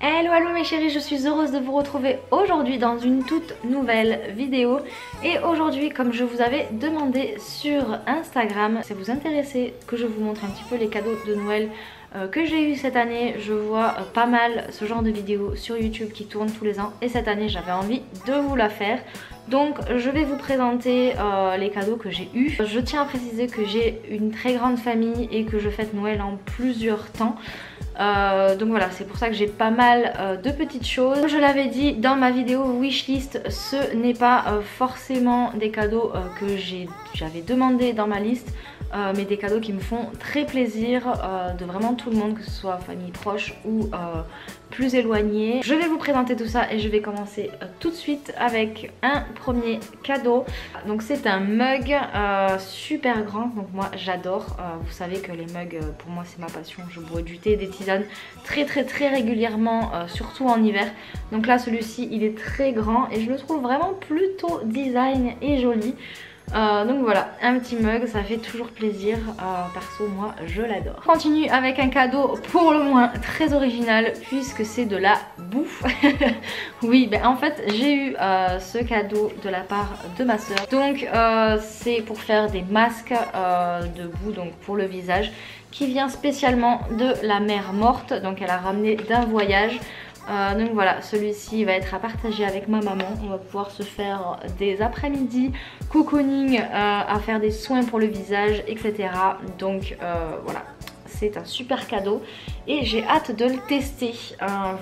Hello hello mes chéris, je suis heureuse de vous retrouver aujourd'hui dans une toute nouvelle vidéo. Et aujourd'hui, comme je vous avais demandé sur Instagram, si vous intéressez que je vous montre un petit peu les cadeaux de Noël que j'ai eu cette année. Je vois pas mal ce genre de vidéos sur YouTube qui tournent tous les ans et cette année j'avais envie de vous la faire. Donc je vais vous présenter les cadeaux que j'ai eus. Je tiens à préciser que j'ai une très grande famille et que je fête Noël en plusieurs temps. Donc voilà, c'est pour ça que j'ai pas mal de petites choses. Comme je l'avais dit dans ma vidéo wishlist, ce n'est pas forcément des cadeaux que j'avais demandé dans ma liste, mais des cadeaux qui me font très plaisir de vraiment tout le monde, que ce soit famille proche ou plus éloignée. Je vais vous présenter tout ça et je vais commencer tout de suite avec un premier cadeau. Donc c'est un mug super grand, donc moi j'adore. Vous savez que les mugs pour moi c'est ma passion. Je bois du thé et des tisanes très régulièrement, surtout en hiver. Donc là celui-ci il est très grand et je le trouve vraiment plutôt design et joli. Donc voilà, un petit mug, ça fait toujours plaisir, perso moi je l'adore. On continue avec un cadeau pour le moins très original puisque c'est de la bouffe. Oui, ben en fait j'ai eu ce cadeau de la part de ma soeur. Donc c'est pour faire des masques de boue, donc pour le visage, qui vient spécialement de la mer morte, donc elle a ramené d'un voyage. Donc voilà, celui-ci va être à partager avec ma maman. On va pouvoir se faire des après-midi cocooning, à faire des soins pour le visage, etc. Donc voilà, c'est un super cadeau et j'ai hâte de le tester,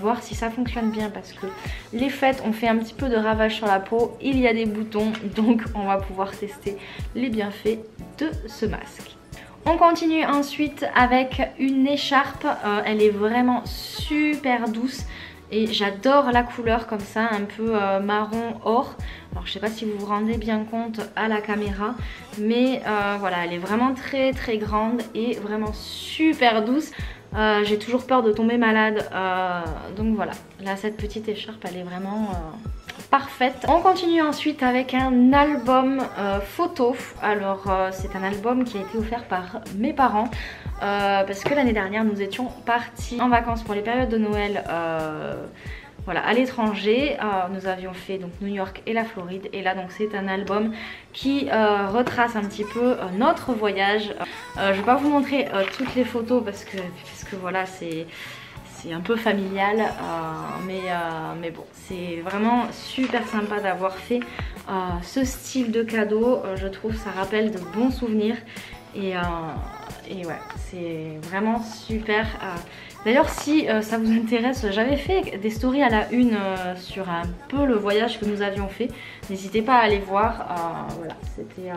voir si ça fonctionne bien, parce que les fêtes ont fait un petit peu de ravage sur la peau, il y a des boutons, donc on va pouvoir tester les bienfaits de ce masque. On continue ensuite avec une écharpe, elle est vraiment super douce. Et j'adore la couleur comme ça, un peu marron or. Alors je sais pas si vous vous rendez bien compte à la caméra, mais voilà, elle est vraiment très grande et vraiment super douce. J'ai toujours peur de tomber malade, donc voilà, là cette petite écharpe elle est vraiment parfaite. On continue ensuite avec un album photo. Alors c'est un album qui a été offert par mes parents. Parce que l'année dernière nous étions partis en vacances pour les périodes de Noël voilà, à l'étranger. Nous avions fait donc New York et la Floride, et là donc c'est un album qui retrace un petit peu notre voyage. Je vais pas vous montrer toutes les photos parce que voilà, c'est un peu familial, mais bon, c'est vraiment super sympa d'avoir fait ce style de cadeau. Je trouve ça rappelle de bons souvenirs et ouais, c'est vraiment super. D'ailleurs si ça vous intéresse, j'avais fait des stories à la une sur un peu le voyage que nous avions fait. N'hésitez pas à aller voir, voilà, c'était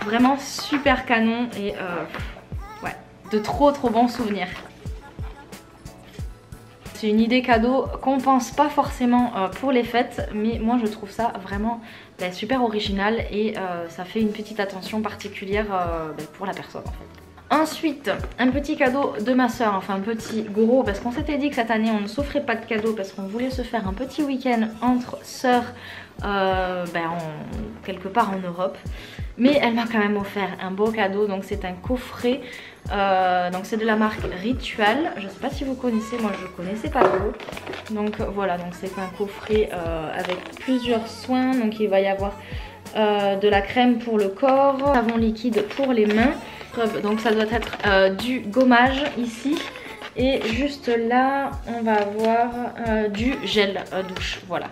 vraiment super canon et ouais, de trop bons souvenirs. C'est une idée cadeau qu'on pense pas forcément pour les fêtes, mais moi je trouve ça vraiment super original et ça fait une petite attention particulière pour la personne en fait. Ensuite, un petit cadeau de ma soeur, enfin un petit gros, parce qu'on s'était dit que cette année on ne s'offrait pas de cadeau parce qu'on voulait se faire un petit week-end entre sœurs quelque part en Europe. Mais elle m'a quand même offert un beau cadeau, donc c'est un coffret, donc c'est de la marque Ritual. Je sais pas si vous connaissez, moi je connaissais pas trop. Donc voilà, donc c'est un coffret avec plusieurs soins, donc il va y avoir de la crème pour le corps, savon liquide pour les mains. Donc ça doit être du gommage ici. Et juste là, on va avoir du gel douche, voilà.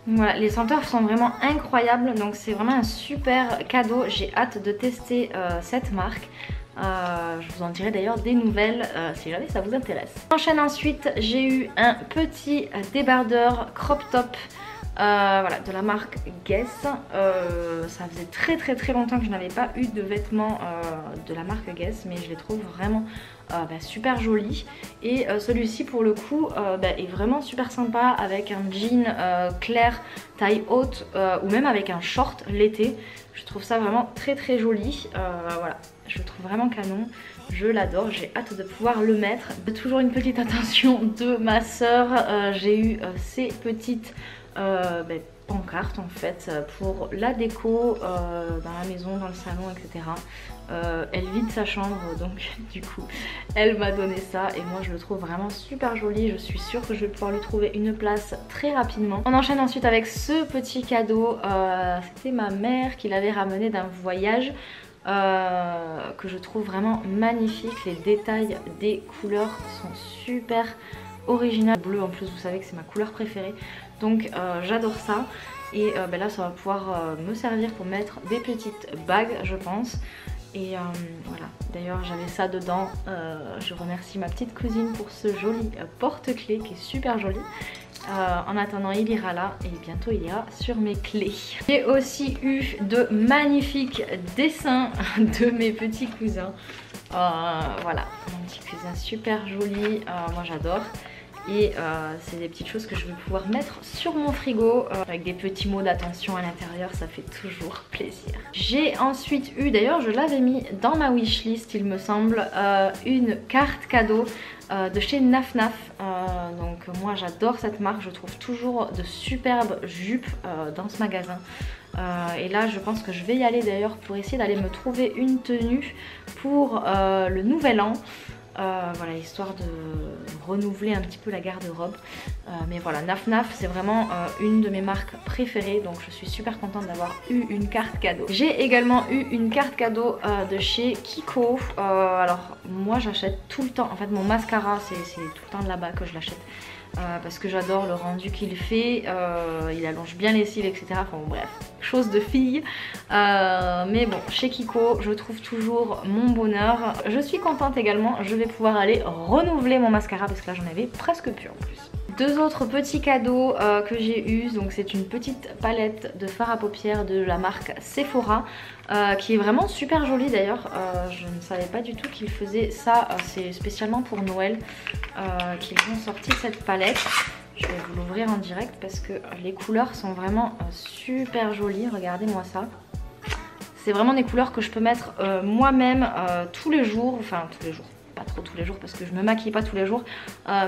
Voilà, les senteurs sont vraiment incroyables, donc c'est vraiment un super cadeau. J'ai hâte de tester cette marque. Je vous en dirai d'ailleurs des nouvelles si jamais ça vous intéresse. Enchaîne ensuite, j'ai eu un petit débardeur crop top. Voilà, de la marque Guess. Ça faisait très longtemps que je n'avais pas eu de vêtements de la marque Guess, mais je les trouve vraiment super jolis. Et celui-ci pour le coup est vraiment super sympa avec un jean clair taille haute ou même avec un short l'été. Je trouve ça vraiment très joli. Voilà, je le trouve vraiment canon. Je l'adore, j'ai hâte de pouvoir le mettre. Toujours une petite attention de ma soeur. J'ai eu ces petites pancartes en fait pour la déco dans la maison, dans le salon, etc. elle vide sa chambre, donc du coup elle m'a donné ça et moi je le trouve vraiment super joli. Je suis sûre que je vais pouvoir lui trouver une place très rapidement. On enchaîne ensuite avec ce petit cadeau, c'était ma mère qui l'avait ramené d'un voyage. Que je trouve vraiment magnifique. Les détails des couleurs sont super originales. Le bleu en plus, vous savez que c'est ma couleur préférée, donc j'adore ça. Et là ça va pouvoir me servir pour mettre des petites bagues je pense. Et voilà, d'ailleurs j'avais ça dedans. Je remercie ma petite cousine pour ce joli porte-clés qui est super joli. En attendant il ira là et bientôt il ira sur mes clés. J'ai aussi eu de magnifiques dessins de mes petits cousins. Voilà, mon petit cousin super joli, moi j'adore. Et c'est des petites choses que je vais pouvoir mettre sur mon frigo avec des petits mots d'attention à l'intérieur, ça fait toujours plaisir. J'ai ensuite eu, d'ailleurs je l'avais mis dans ma wishlist il me semble, une carte cadeau de chez Naf Naf. Donc moi j'adore cette marque, je trouve toujours de superbes jupes dans ce magasin. Et là je pense que je vais y aller d'ailleurs pour essayer d'aller me trouver une tenue pour le nouvel an. Voilà, histoire de renouveler un petit peu la garde-robe. Mais voilà, Naf Naf c'est vraiment une de mes marques préférées, donc je suis super contente d'avoir eu une carte cadeau. J'ai également eu une carte cadeau de chez Kiko. Alors moi j'achète tout le temps, en fait mon mascara c'est tout le temps là-bas que je l'achète. Parce que j'adore le rendu qu'il fait, il allonge bien les cils etc. Enfin bon, bref, chose de fille. Mais bon, chez Kiko je trouve toujours mon bonheur. Je suis contente également, je vais pouvoir aller renouveler mon mascara parce que là j'en avais presque plus en plus. Deux autres petits cadeaux que j'ai eu, donc c'est une petite palette de fard à paupières de la marque Sephora qui est vraiment super jolie d'ailleurs. Je ne savais pas du tout qu'ils faisaient ça, c'est spécialement pour Noël qu'ils ont sorti cette palette. Je vais vous l'ouvrir en direct parce que les couleurs sont vraiment super jolies, regardez-moi ça. C'est vraiment des couleurs que je peux mettre moi-même tous les jours, enfin tous les jours. Pas trop tous les jours parce que je me maquille pas tous les jours,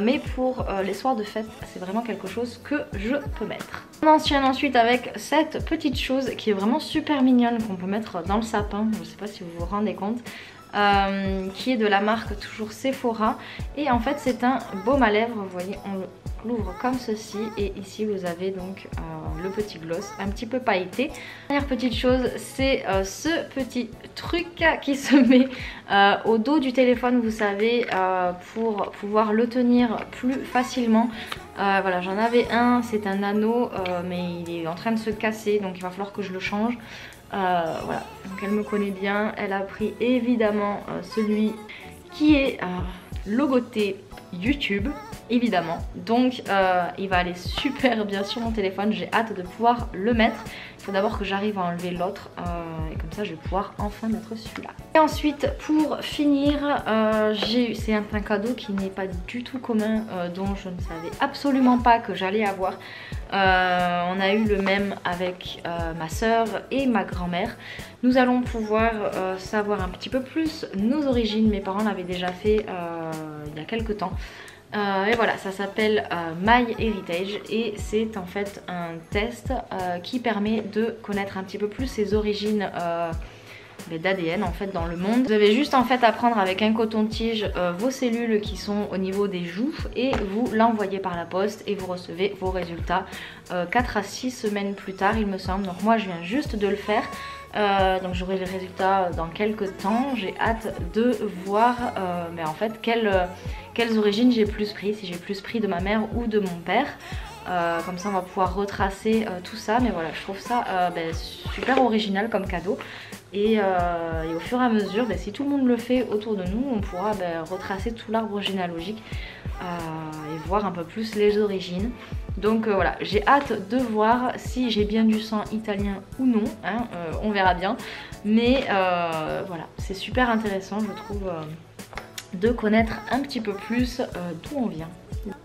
mais pour les soirs de fête c'est vraiment quelque chose que je peux mettre. On enchaîne ensuite avec cette petite chose qui est vraiment super mignonne qu'on peut mettre dans le sapin, je sais pas si vous vous rendez compte, qui est de la marque toujours Sephora et en fait c'est un baume à lèvres, vous voyez on l'ouvre comme ceci et ici vous avez donc le petit gloss un petit peu pailleté. Dernière petite chose, c'est ce petit truc qui se met au dos du téléphone, vous savez, pour pouvoir le tenir plus facilement. Voilà, j'en avais un, c'est un anneau mais il est en train de se casser donc il va falloir que je le change. Voilà, donc elle me connaît bien, elle a pris évidemment celui qui est logoté YouTube évidemment, donc il va aller super bien sur mon téléphone, j'ai hâte de pouvoir le mettre. Il faut d'abord que j'arrive à enlever l'autre et comme ça je vais pouvoir enfin mettre celui-là. Et ensuite pour finir, c'est un cadeau qui n'est pas du tout commun, dont je ne savais absolument pas que j'allais avoir. On a eu le même avec ma soeur et ma grand-mère. Nous allons pouvoir savoir un petit peu plus nos origines, mes parents l'avaient déjà fait il y a quelques temps. Et voilà, ça s'appelle My Heritage et c'est en fait un test qui permet de connaître un petit peu plus ses origines d'ADN en fait dans le monde. Vous avez juste en fait à prendre avec un coton-tige vos cellules qui sont au niveau des joues et vous l'envoyez par la poste et vous recevez vos résultats 4 à 6 semaines plus tard il me semble. Donc moi je viens juste de le faire. Donc j'aurai les résultats dans quelques temps. J'ai hâte de voir mais en fait quelles origines j'ai plus pris, si j'ai plus pris de ma mère ou de mon père. Comme ça on va pouvoir retracer tout ça. Mais voilà, je trouve ça super original comme cadeau. Et au fur et à mesure, si tout le monde le fait autour de nous, on pourra retracer tout l'arbre généalogique et voir un peu plus les origines. Donc voilà, j'ai hâte de voir si j'ai bien du sang italien ou non, hein, on verra bien. Mais voilà, c'est super intéressant je trouve de connaître un petit peu plus d'où on vient.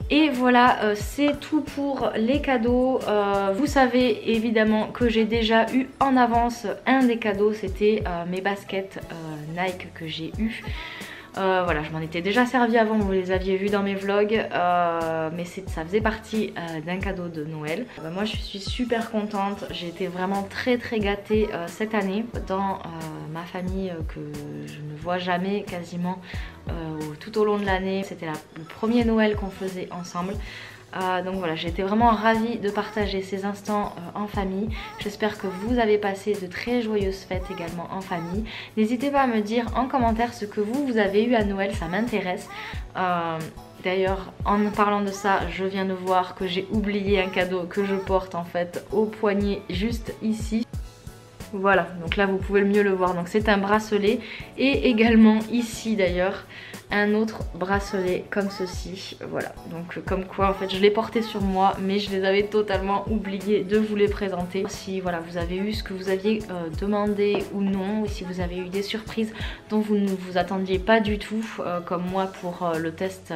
Et voilà, c'est tout pour les cadeaux. Vous savez évidemment que j'ai déjà eu en avance un des cadeaux, c'était mes baskets Nike que j'ai eu. Voilà, je m'en étais déjà servi avant, vous les aviez vus dans mes vlogs, mais ça faisait partie d'un cadeau de Noël. Moi je suis super contente, j'ai été vraiment très gâtée cette année dans ma famille que je ne vois jamais quasiment tout au long de l'année. C'était le premier Noël qu'on faisait ensemble. Donc voilà, j'ai été vraiment ravie de partager ces instants en famille. J'espère que vous avez passé de très joyeuses fêtes également en famille. N'hésitez pas à me dire en commentaire ce que vous avez eu à Noël, ça m'intéresse. D'ailleurs, en parlant de ça, je viens de voir que j'ai oublié un cadeau que je porte en fait au poignet juste ici. Voilà, donc là vous pouvez mieux le voir. Donc c'est un bracelet et également ici d'ailleurs un autre bracelet comme ceci. Voilà, donc comme quoi en fait je l'ai porté sur moi mais je les avais totalement oublié de vous les présenter. Si voilà vous avez eu ce que vous aviez demandé ou non, ou si vous avez eu des surprises dont vous ne vous attendiez pas du tout comme moi pour le test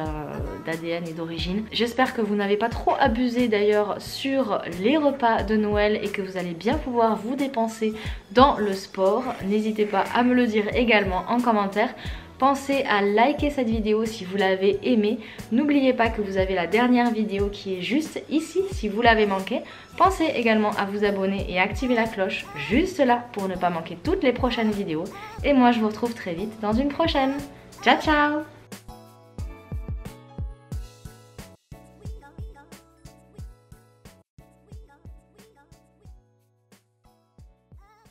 d'ADN et d'origine. J'espère que vous n'avez pas trop abusé d'ailleurs sur les repas de Noël et que vous allez bien pouvoir vous dépenser dans le sport. N'hésitez pas à me le dire également en commentaire. Pensez à liker cette vidéo si vous l'avez aimée. N'oubliez pas que vous avez la dernière vidéo qui est juste ici si vous l'avez manqué. Pensez également à vous abonner et activer la cloche juste là pour ne pas manquer toutes les prochaines vidéos. Et moi je vous retrouve très vite dans une prochaine. Ciao ciao!